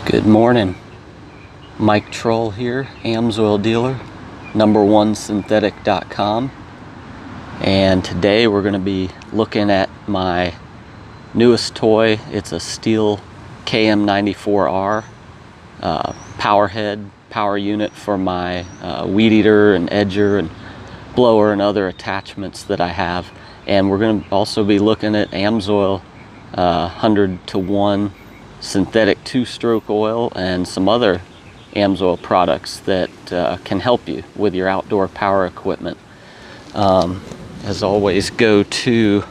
Good morning. Mike Troll here, Amsoil dealer, #1synthetic.com. And today we're going to be looking at my newest toy. It's a Stihl KM94R power head, power unit for my weed eater and edger and blower and other attachments that I have. And we're going to also be looking at Amsoil 100-to-1 synthetic 2-stroke oil and some other Amsoil products that can help you with your outdoor power equipment. As always, go to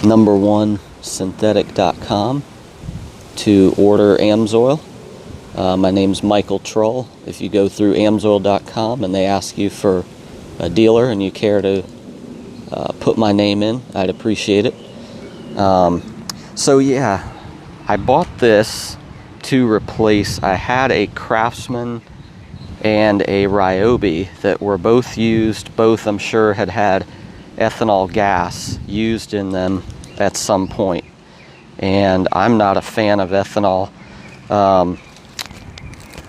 #1synthetic.com to order Amsoil. My name's Michael Troll. If you go through amsoil.com and they ask you for a dealer and you care to put my name in, I'd appreciate it. So yeah, I bought this to replace, I had a Craftsman and a Ryobi that were both used, both I'm sure had ethanol gas used in them at some point. And I'm not a fan of ethanol. Now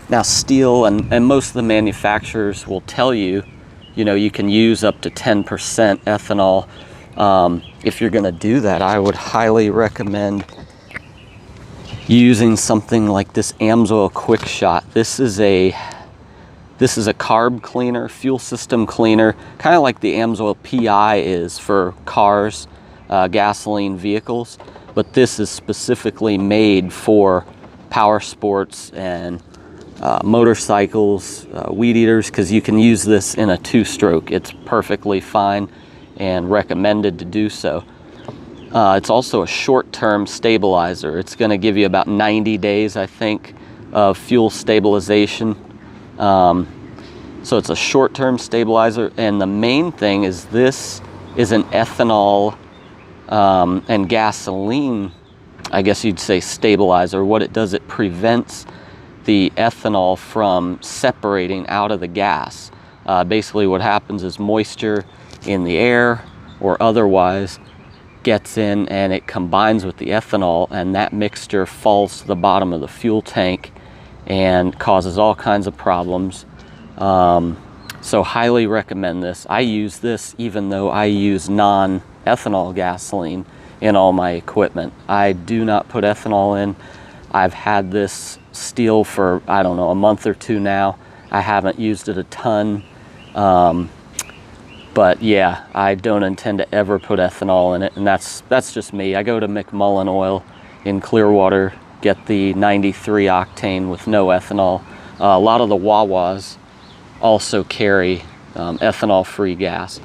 Stihl and most of the manufacturers will tell you, you can use up to 10% ethanol. If you're gonna do that, I would highly recommend using something like this Amsoil Quick Shot. This is a carb cleaner, fuel system cleaner, kind of like the Amsoil PI is for cars, gasoline vehicles, but this is specifically made for power sports and motorcycles, weed eaters, because you can use this in a 2-stroke. It's perfectly fine and recommended to do so. It's also a short-term stabilizer. It's going to give you about 90 days, I think, of fuel stabilization. So it's a short-term stabilizer, and the main thing is this is an ethanol and gasoline, I guess you'd say, stabilizer. What it does, it prevents the ethanol from separating out of the gas. Basically what happens is moisture in the air or otherwise gets in and it combines with the ethanol, and that mixture falls to the bottom of the fuel tank and causes all kinds of problems. So highly recommend this. I use this even though I use non-ethanol gasoline in all my equipment. I do not put ethanol in. I've had this Stihl for, I don't know, a month or two now. I haven't used it a ton. But yeah, I don't intend to ever put ethanol in it, and that's just me. I go to McMullen Oil in Clearwater, get the 93 octane with no ethanol. A lot of the Wawas also carry ethanol-free gas.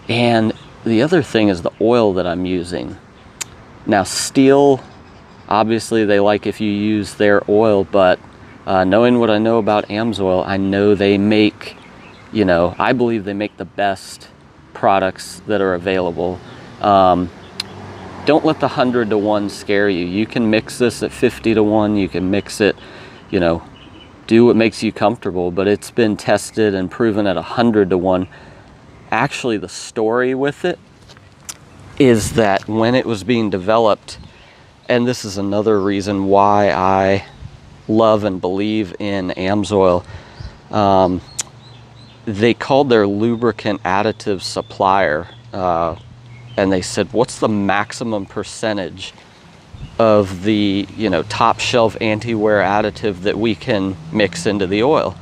And the other thing is the oil that I'm using. Now Stihl, obviously they like if you use their oil, but knowing what I know about Amsoil, I know they make, I believe they make the best products that are available. Don't let the 100-to-1 scare you. You can mix this at 50-to-1. You can mix it, do what makes you comfortable, but it's been tested and proven at 100-to-1. Actually, the story with it is that when it was being developed, and this is another reason why I love and believe in Amsoil, they called their lubricant additive supplier and they said, what's the maximum percentage of the top shelf anti-wear additive that we can mix into the oil?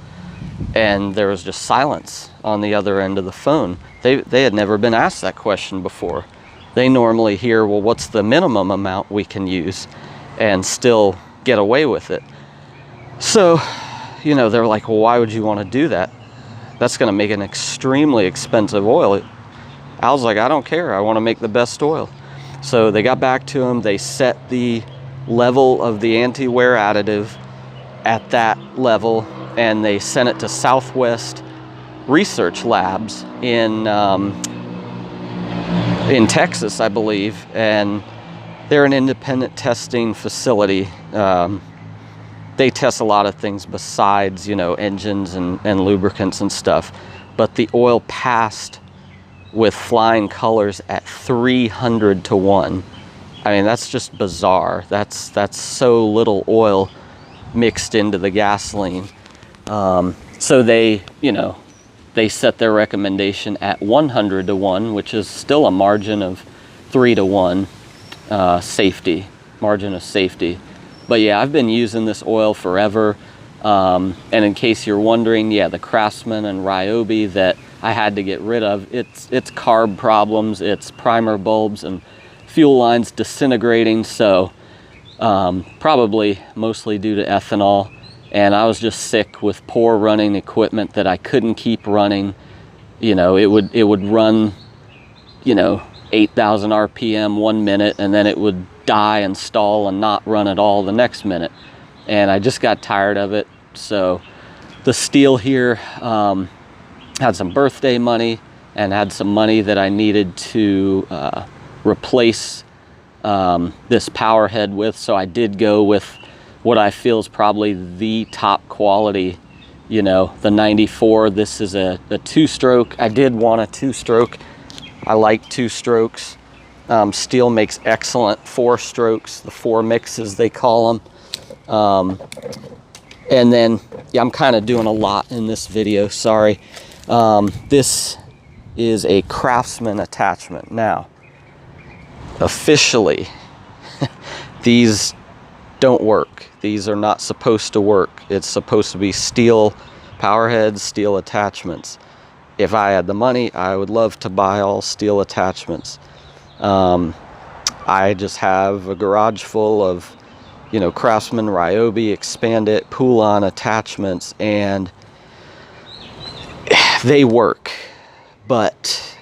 And there was just silence on the other end of the phone. They had never been asked that question before. They normally hear, well, what's the minimum amount we can use and still get away with it? So they're like, well, why would you want to do that? That's going to make an extremely expensive oil. I was like, I don't care. I want to make the best oil. So they got back to him. They set the level of the anti-wear additive at that level, and they sent it to Southwest Research Labs in Texas, I believe. And they're an independent testing facility. They test a lot of things besides, engines and lubricants and stuff. But the oil passed with flying colors at 300-to-1. I mean, that's just bizarre. That's so little oil mixed into the gasoline. So they, you know, they set their recommendation at 100 to 1, which is still a margin of 3 to 1 safety, margin of safety. But yeah, I've been using this oil forever. And in case you're wondering, yeah, the Craftsman and Ryobi that I had to get rid of, it's carb problems, it's primer bulbs and fuel lines disintegrating. So probably mostly due to ethanol. And I was just sick with poor running equipment that I couldn't keep running. You know, it would run, you know, 8,000 RPM 1 minute, and then it would die and stall and not run at all the next minute. And I just got tired of it. So the Stihl here had some birthday money and had some money that I needed to replace this power head with. So I did go with what I feel is probably the top quality, you know, the 94. This is a 2-stroke. I did want a 2-stroke. I like 2 strokes. Stihl makes excellent 4 strokes, the 4 mixes they call them. And then, yeah, I'm kind of doing a lot in this video, sorry. This is a Craftsman attachment. Now, officially, these don't work. These are not supposed to work. It's supposed to be Stihl power heads, Stihl attachments. If I had the money, I would love to buy all Stihl attachments. I just have a garage full of, you know, Craftsman, Ryobi, Expand It, pull-on attachments, and they work. But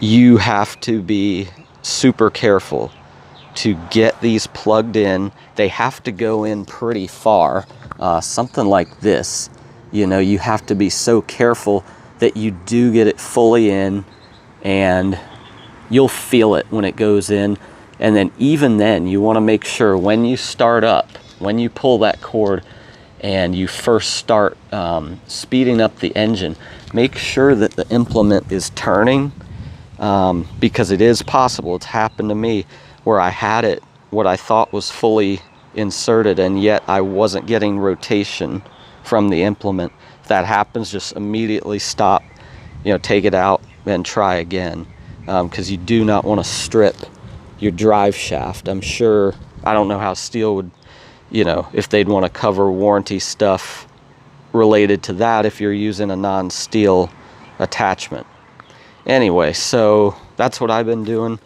you have to be super careful to get these plugged in. They have to go in pretty far. Something like this, you know, you have to be so careful that you do get it fully in, and you'll feel it when it goes in. And then even then, you want to make sure when you start up, when you pull that cord and you first start speeding up the engine, make sure that the implement is turning, because it is possible. It's happened to me where I had it, what I thought was fully inserted, and yet I wasn't getting rotation from the implement. If that happens, just immediately stop, you know, take it out and try again, because you do not want to strip your drive shaft. I'm sure, I don't know how Stihl would, you know, if they'd want to cover warranty stuff related to that if you're using a non-Stihl attachment. Anyway, so that's what I've been doing.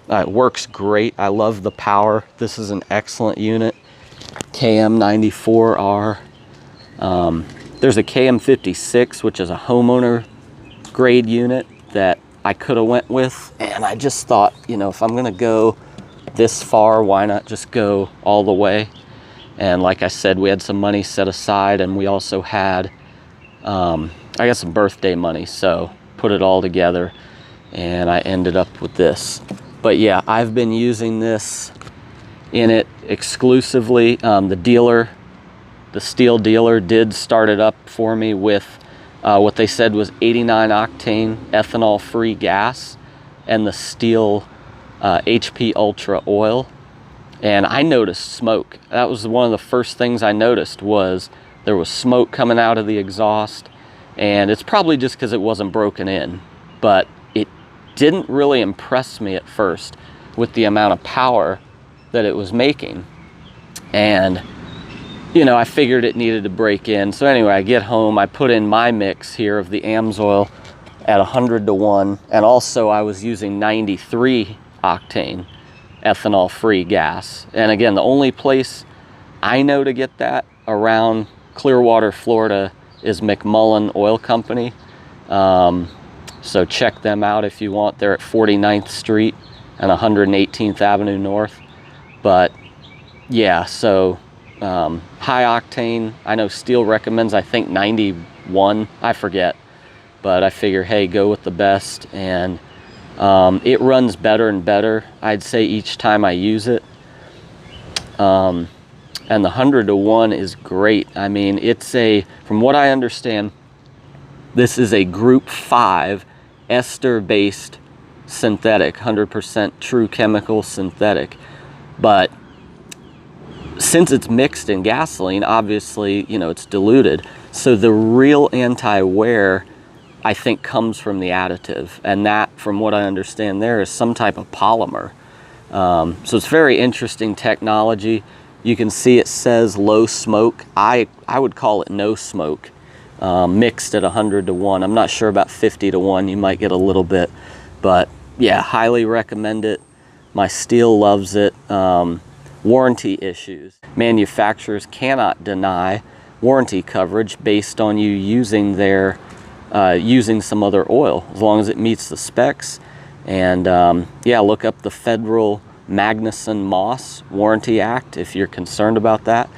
It works great. I love the power. This is an excellent unit. KM94R. There's a KM56, which is a homeowner grade unit that I could have went with, and I just thought, you know, if I'm gonna go this far, why not just go all the way? And like I said, we had some money set aside, and we also had I got some birthday money, so put it all together and I ended up with this. But yeah, I've been using this in it exclusively. The dealer, the Stihl dealer, did start it up for me with what they said was 89 octane ethanol free gas and the Stihl HP Ultra oil. And I noticed smoke. That was one of the first things I noticed, was there was smoke coming out of the exhaust. And it's probably just because it wasn't broken in, but it didn't really impress me at first with the amount of power that it was making. And you know, I figured it needed to break in. So anyway, I get home, I put in my mix here of the Amsoil at 100 to 1, and also I was using 93 octane ethanol free gas. And again, the only place I know to get that around Clearwater, Florida is McMullen Oil Company. So check them out if you want. They're at 49th Street and 118th Avenue North. But yeah, so high octane, I know Stihl recommends, I think 91, I forget, but I figure, hey, go with the best. And it runs better and better, I'd say, each time I use it. And the 100 to 1 is great. I mean, it's a, from what I understand, this is a group 5 ester based synthetic, 100% true chemical synthetic. But since it's mixed in gasoline, obviously, you know, it's diluted. So the real anti-wear, I think, comes from the additive. And that, from what I understand there, is some type of polymer. So it's very interesting technology. You can see it says low smoke. I would call it no smoke, mixed at 100 to 1. I'm not sure about 50 to 1. You might get a little bit. But yeah, highly recommend it. My Stihl loves it. Warranty issues. Manufacturers cannot deny warranty coverage based on you using their using some other oil, as long as it meets the specs. And yeah, look up the Federal Magnuson-Moss Warranty Act if you're concerned about that.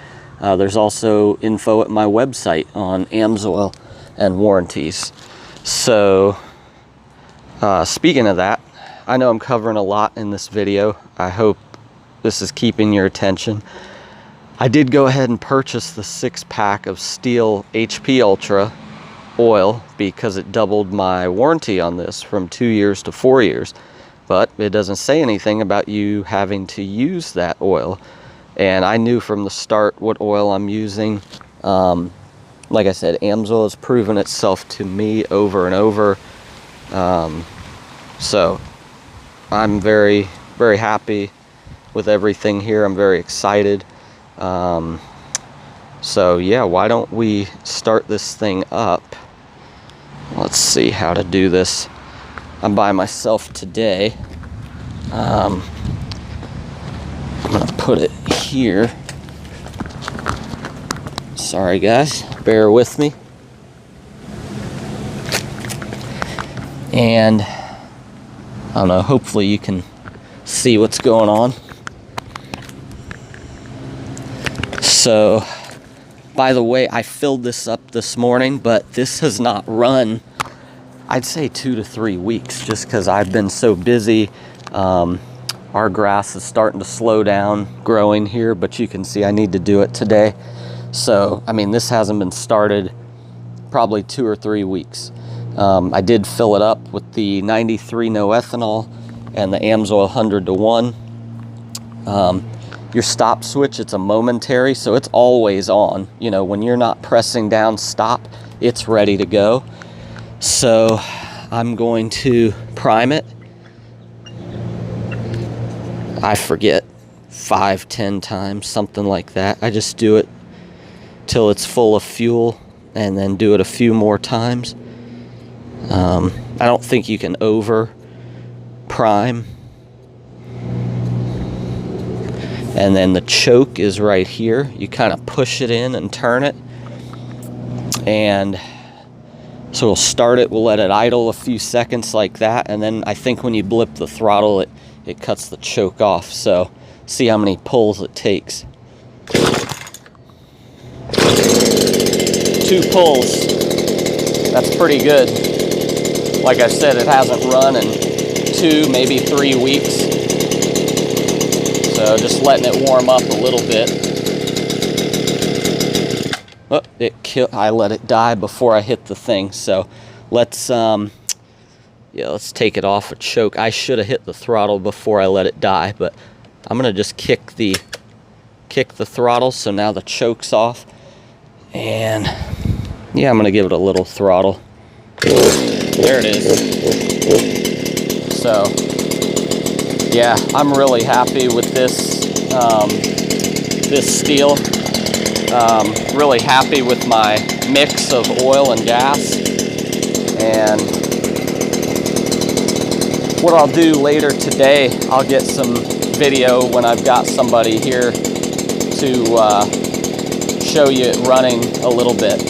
There's also info at my website on Amsoil and warranties. So speaking of that, I know I'm covering a lot in this video. I hope this is keeping your attention. I did go ahead and purchase the 6-pack of Stihl HP Ultra oil because it doubled my warranty on this from 2 years to 4 years. But it doesn't say anything about you having to use that oil. And I knew from the start what oil I'm using. Like I said, Amsoil has proven itself to me over and over. So I'm very, very happy with everything here. I'm very excited. So yeah, why don't we start this thing up? Let's see how to do this. I'm by myself today. I'm gonna put it here. Sorry guys, bear with me. And I don't know, hopefully you can see what's going on. So, by the way, I filled this up this morning, but this has not run, I'd say 2 to 3 weeks, just because I've been so busy. Our grass is starting to slow down growing here, but you can see I need to do it today. So, I mean, this hasn't been started probably 2 or 3 weeks. I did fill it up with the 93 no ethanol and the Amsoil 100 to 1. Your stop switch, it's a momentary, so it's always on. You know, when you're not pressing down stop, it's ready to go. So I'm going to prime it. I forget, 5-10 times, something like that. I just do it till it's full of fuel and then do it a few more times. I don't think you can over prime. And then the choke is right here. You kind of push it in and turn it. And so we'll start it, we'll let it idle a few seconds like that. And then I think when you blip the throttle, it cuts the choke off. So see how many pulls it takes. 2 pulls. That's pretty good. Like I said, it hasn't run in 2, maybe 3 weeks. So just letting it warm up a little bit. Oh, I let it die before I hit the thing. So let's let's take it off a choke. I should have hit the throttle before I let it die, but I'm gonna just kick the throttle. So now the choke's off, and yeah, I'm gonna give it a little throttle. There it is. So yeah, I'm really happy with this this Stihl. Really happy with my mix of oil and gas. And what I'll do later today, I'll get some video when I've got somebody here to show you it running a little bit.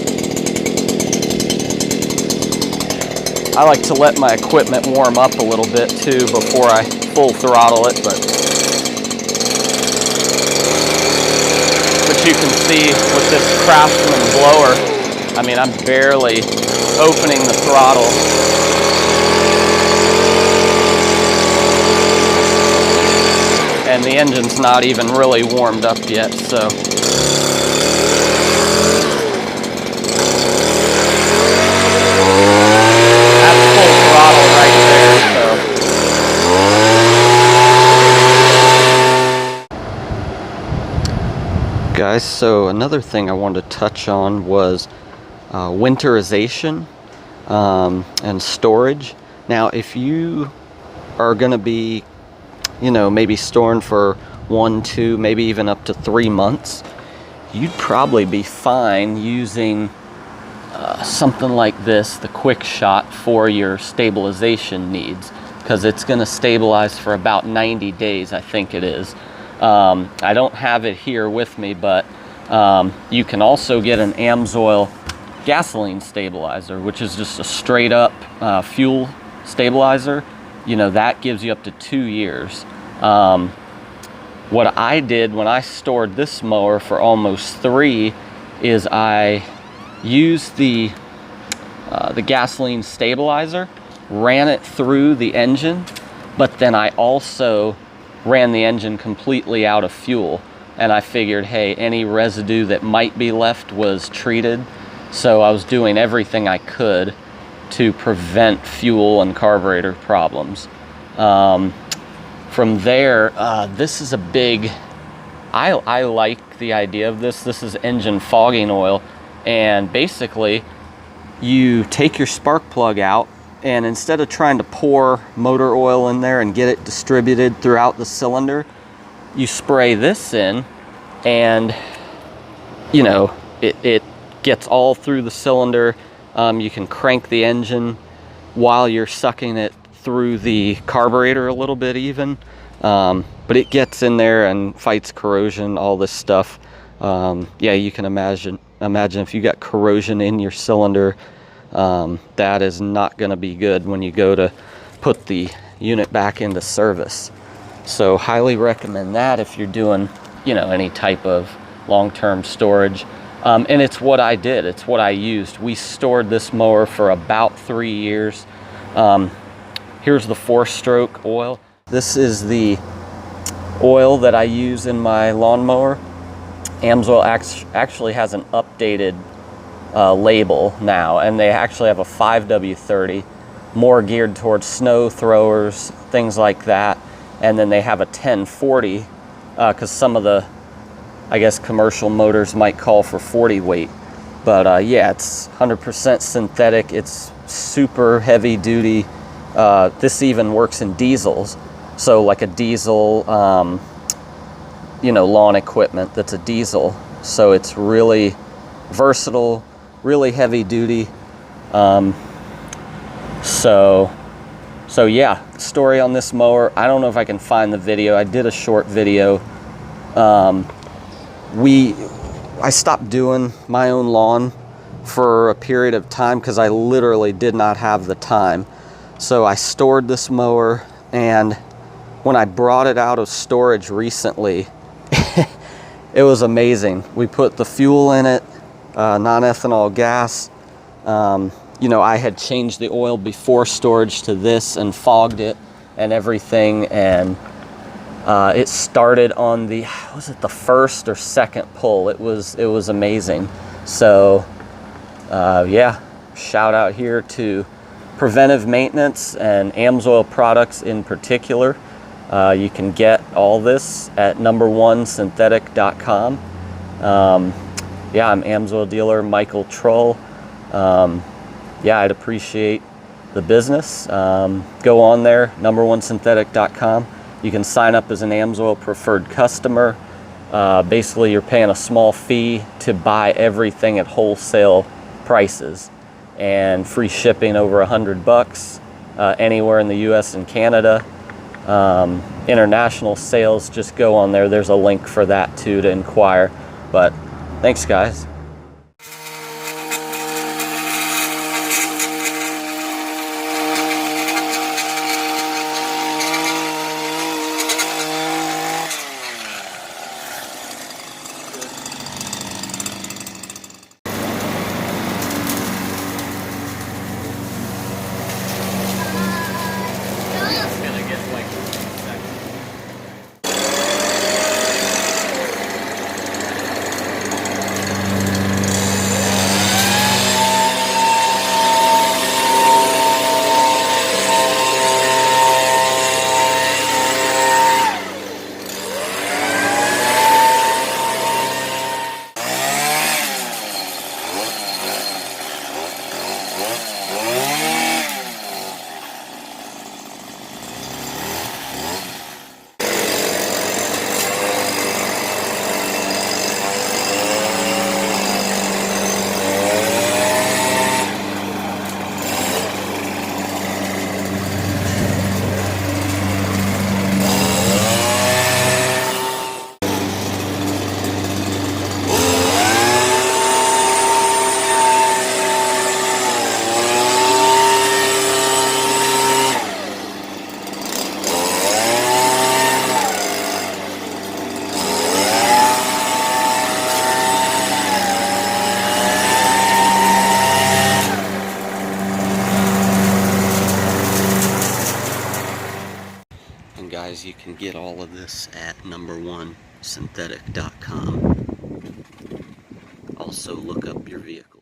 I like to let my equipment warm up a little bit too before I full throttle it, but you can see with this Craftsman blower, I mean, I'm barely opening the throttle. And the engine's not even really warmed up yet, so. That's full throttle right there, so. guys, so another thing I wanted to touch on was winterization and storage. Now, if you are going to be, you know, maybe storing for 1, 2, maybe even up to 3 months, you'd probably be fine using something like this, the Quick Shot, for your stabilization needs, because it's going to stabilize for about 90 days, I think it is. I don't have it here with me, but you can also get an Amsoil gasoline stabilizer, which is just a straight up fuel stabilizer. You know, that gives you up to 2 years. What I did when I stored this mower for almost 3 is I used the gasoline stabilizer, ran it through the engine, but then I also ran the engine completely out of fuel. And I figured, hey, any residue that might be left was treated. So I was doing everything I could to prevent fuel and carburetor problems. From there, this is a big, I like the idea of this. This is engine fogging oil. And basically, you take your spark plug out, and instead of trying to pour motor oil in there and get it distributed throughout the cylinder, you spray this in, and you know, it gets all through the cylinder. You can crank the engine while you're sucking it through the carburetor a little bit even, but it gets in there and fights corrosion, all this stuff. Yeah, you can imagine if you got corrosion in your cylinder, that is not going to be good when you go to put the unit back into service. So highly recommend that if you're doing, you know, any type of long-term storage. And it's what I did. It's what I used. We stored this mower for about 3 years. Here's the 4-stroke oil. This is the oil that I use in my lawnmower. Amsoil actually has an updated label now, and they actually have a 5W30, more geared towards snow throwers, things like that. And then they have a 1040, because some of the, I guess, commercial motors might call for 40 weight. But yeah, it's 100% synthetic. It's super heavy duty. This even works in diesels. So like a diesel, you know, lawn equipment that's a diesel. So it's really versatile, really heavy duty. So yeah, story on this mower. I don't know if I can find the video. I did a short video. I stopped doing my own lawn for a period of time because I literally did not have the time. So I stored this mower, and when I brought it out of storage recently, it was amazing. We put the fuel in it, non-ethanol gas. You know, I had changed the oil before storage to this and fogged it and everything, and it started on the, was it the first or second pull? It was amazing. So yeah, shout out here to preventive maintenance and Amsoil products in particular. You can get all this at number1synthetic.com. Yeah, I'm Amsoil dealer Michael Trull. Yeah, I'd appreciate the business. Go on there, number1synthetic.com. You can sign up as an Amsoil preferred customer. Basically, you're paying a small fee to buy everything at wholesale prices, and free shipping over $100 anywhere in the US and Canada. International sales, just go on there. There's a link for that too to inquire. But thanks, guys. guys, you can get all of this at number1synthetic.com. Also look up your vehicle.